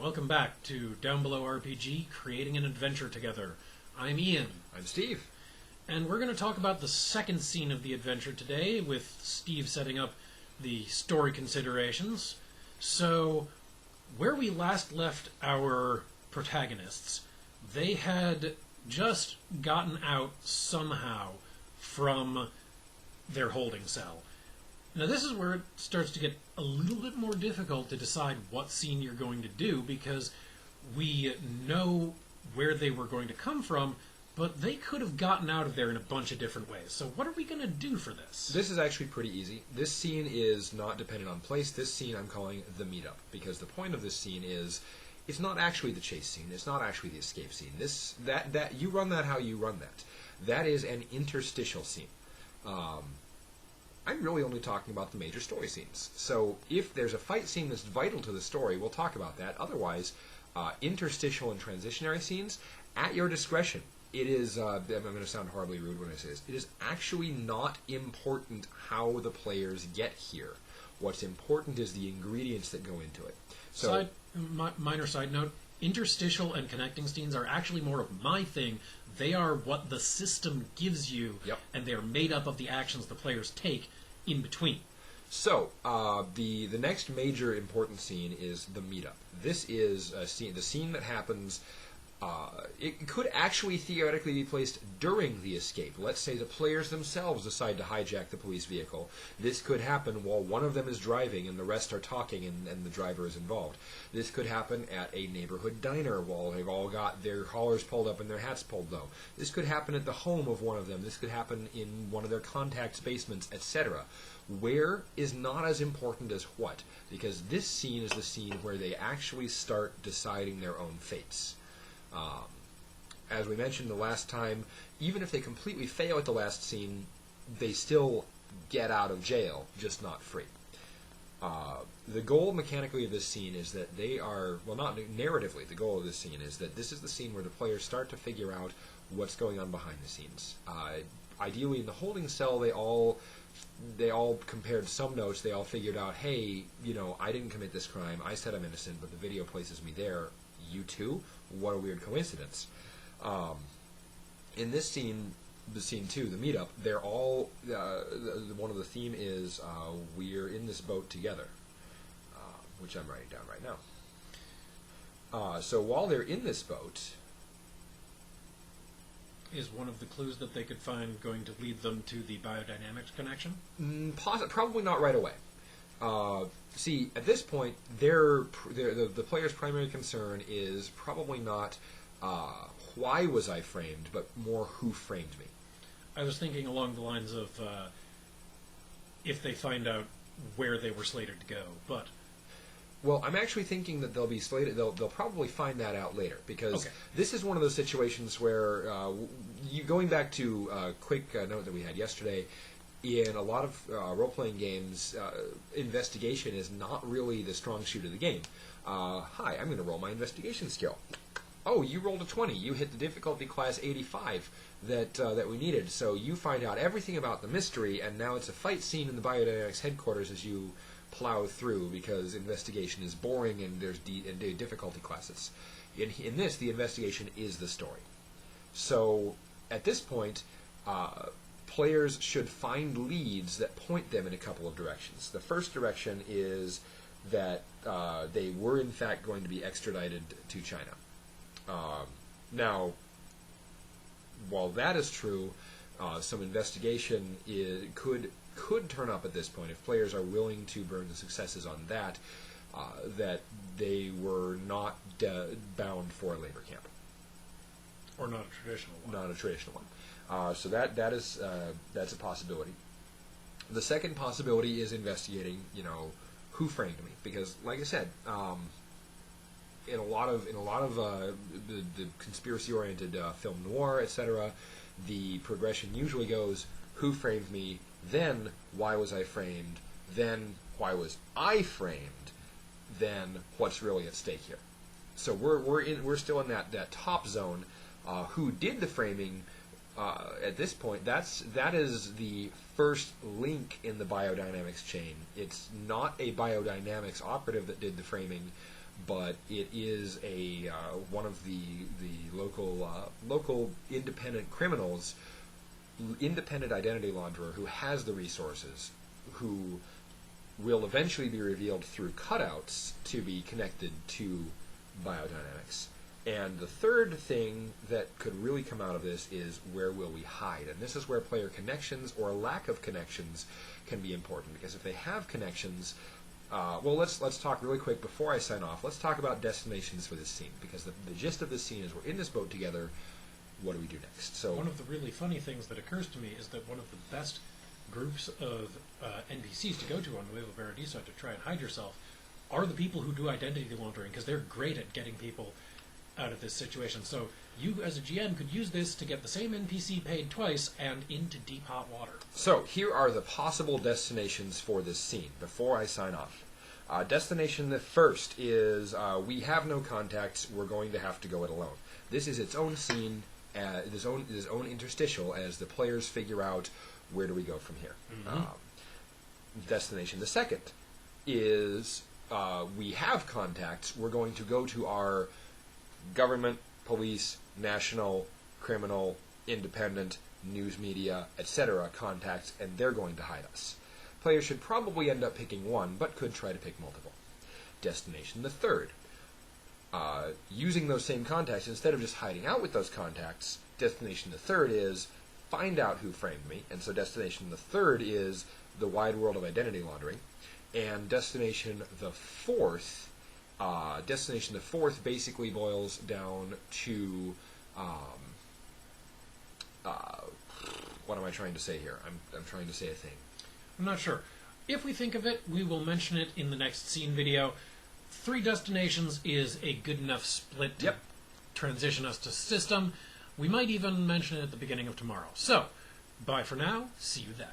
Welcome back to Downbelow RPG, creating an adventure together. I'm Ian. I'm Steve. And we're going to talk about the second scene of the adventure today, with Steve setting up the story considerations. So, where we last left our protagonists, they had just gotten out somehow from their holding cell. Now this is where it starts to get a little bit more difficult to decide what scene you're going to do, because we know where they were going to come from, but they could have gotten out of there in a bunch of different ways. So what are we going to do for this? This is actually pretty easy. This scene is not dependent on place. This scene I'm calling the meetup, because the point of this scene is it's not actually the chase scene. It's not actually the escape scene. That you run that how you run that. That is an interstitial scene. I'm really only talking about the major story scenes. So if there's a fight scene that's vital to the story, we'll talk about that. Otherwise, interstitial and transitionary scenes, at your discretion. It is, I'm going to sound horribly rude when I say this, it is actually not important how the players get here. What's important is the ingredients that go into it. So, minor side note, interstitial and connecting scenes are actually more of my thing. They are what the system gives you, and they are made up of the actions the players take in between. So, the next major important scene is the meetup. This is the scene that happens. It could actually theoretically be placed during the escape. Let's say the players themselves decide to hijack the police vehicle. This could happen while one of them is driving and the rest are talking and the driver is involved. This could happen at a neighborhood diner while they've all got their collars pulled up and their hats pulled low. This could happen at the home of one of them. This could happen in one of their contacts' basements, etc. Where is not as important as what, because this scene is the scene where they actually start deciding their own fates. As we mentioned the last time, even if they completely fail at the last scene, they still get out of jail, just not free. The goal mechanically of this scene is that they are, well, not narratively, the goal of this scene is that this is the scene where the players start to figure out what's going on behind the scenes. Ideally, in the holding cell, they all compared some notes. They all figured out, hey, I didn't commit this crime. I said I'm innocent, but the video places me there. You too? What a weird coincidence. In this scene, the scene 2, the meetup, they're all, one of the theme is we're in this boat together, which I'm writing down right now. So while they're in this boat... Is one of the clues that they could find going to lead them to the biodynamics connection? Probably not right away. See, at this point, the player's primary concern is probably not why was I framed, but more who framed me. I was thinking along the lines of if they find out where they were slated to go, but... Well, I'm actually thinking that they'll be slated. They'll probably find that out later, because this is one of those situations where, going back to a quick note that we had yesterday, in a lot of role-playing games, investigation is not really the strong suit of the game. Hi, I'm going to roll my investigation skill. Oh, you rolled a 20. You hit the difficulty class 85 that we needed. So you find out everything about the mystery, and now it's a fight scene in the biodynamics headquarters as you plow through, because investigation is boring and there's difficulty classes. In this, the investigation is the story. So at this point, players should find leads that point them in a couple of directions. The first direction is that they were in fact going to be extradited to China. Now, while that is true, some investigation could turn up at this point if players are willing to burn the successes on that, that they were not bound for a labor camp. Or not a traditional one. Not a traditional one. So that's a possibility. The second possibility is investigating, who framed me, because, like I said, in a lot of the conspiracy-oriented film noir, etc., the progression usually goes: who framed me? Then why was I framed? Then why was I framed? Then what's really at stake here? So we're still in that top zone. Who did the framing? at this point, that is the first link in the biodynamics chain. It's not a biodynamics operative that did the framing, but it is a one of the local independent criminals, independent identity launderer who has the resources, who will eventually be revealed through cutouts to be connected to biodynamics. And the third thing that could really come out of this is where will we hide? And this is where player connections or lack of connections can be important, because if they have connections, well, let's talk really quick before I sign off. Let's talk about destinations for this scene, because the gist of this scene is we're in this boat together. What do we do next? So one of the really funny things that occurs to me is that one of the best groups of NPCs to go to on Nuevo Paradiso to try and hide yourself are the people who do identity laundering, because they're great at getting people out of this situation. So you, as a GM, could use this to get the same NPC paid twice and into deep hot water. So here are the possible destinations for this scene before I sign off. Destination the first is we have no contacts. We're going to have to go it alone. This is its own scene, its own interstitial as the players figure out where do we go from here. Mm-hmm. Destination the second is we have contacts. We're going to go to our government, police, national, criminal, independent, news media, etc. contacts, and they're going to hide us. Players should probably end up picking one, but could try to pick multiple. Destination the third. Using those same contacts, instead of just hiding out with those contacts, destination the third is find out who framed me, and so destination the third is the wide world of identity laundering, and destination the fourth basically boils down to what am I trying to say here? I'm trying to say a thing. I'm not sure. If we think of it, we will mention it in the next scene video. 3 destinations is a good enough split to transition us to system. We might even mention it at the beginning of tomorrow. So, bye for now. See you then.